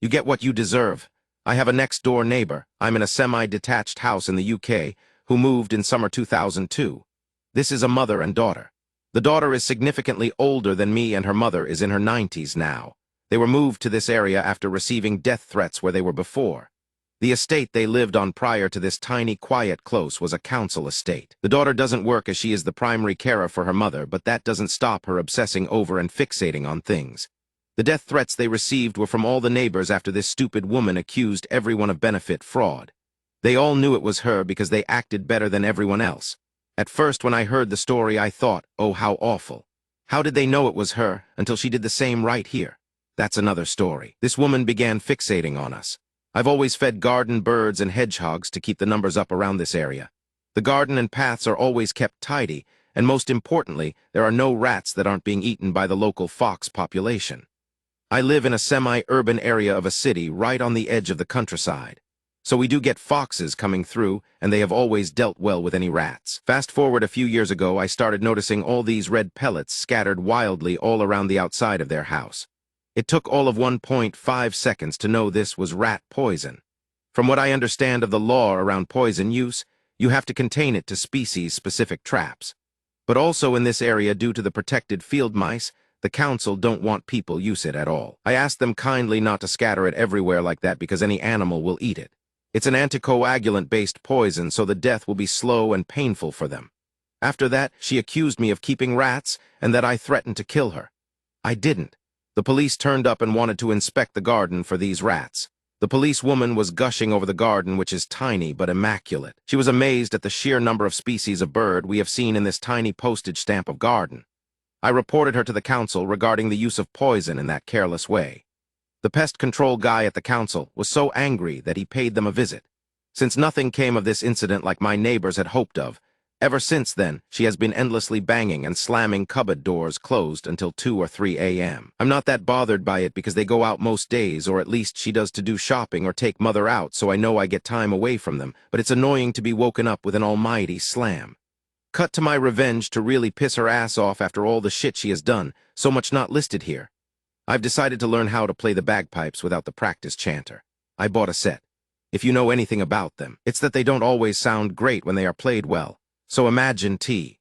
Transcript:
You get what you deserve. I have a next-door neighbor. I'm in a semi-detached house in the UK, who moved in summer 2002. This is a mother and daughter. The daughter is significantly older than me and her mother is in her 90s now. They were moved to this area after receiving death threats where they were before. The estate they lived on prior to this tiny, quiet close was a council estate. The daughter doesn't work as she is the primary carer for her mother, but that doesn't stop her obsessing over and fixating on things. The death threats they received were from all the neighbors after this stupid woman accused everyone of benefit fraud. They all knew it was her because they acted better than everyone else. At first, when I heard the story, I thought, oh, how awful. How did they know it was her until she did the same right here? That's another story. This woman began fixating on us. I've always fed garden birds and hedgehogs to keep the numbers up around this area. The garden and paths are always kept tidy, and most importantly, there are no rats that aren't being eaten by the local fox population. I live in a semi-urban area of a city right on the edge of the countryside. So we do get foxes coming through, and they have always dealt well with any rats. Fast forward a few years ago, I started noticing all these red pellets scattered wildly all around the outside of their house. It took all of 1.5 seconds to know this was rat poison. From what I understand of the law around poison use, you have to contain it to species-specific traps. But also in this area, due to the protected field mice, the council don't want people use it at all. I asked them kindly not to scatter it everywhere like that because any animal will eat it. It's an anticoagulant-based poison, so the death will be slow and painful for them. After that, she accused me of keeping rats and that I threatened to kill her. I didn't. The police turned up and wanted to inspect the garden for these rats. The policewoman was gushing over the garden, which is tiny but immaculate. She was amazed at the sheer number of species of bird we have seen in this tiny postage stamp of garden. I reported her to the council regarding the use of poison in that careless way. The pest control guy at the council was so angry that he paid them a visit. Since nothing came of this incident like my neighbors had hoped of, ever since then, she has been endlessly banging and slamming cupboard doors closed until 2 or 3 a.m. I'm not that bothered by it because they go out most days, or at least she does, to do shopping or take mother out, so I know I get time away from them, but it's annoying to be woken up with an almighty slam. Cut to my revenge to really piss her ass off after all the shit she has done, so much not listed here. I've decided to learn how to play the bagpipes without the practice chanter. I bought a set. If you know anything about them, it's that they don't always sound great when they are played well. So imagine T.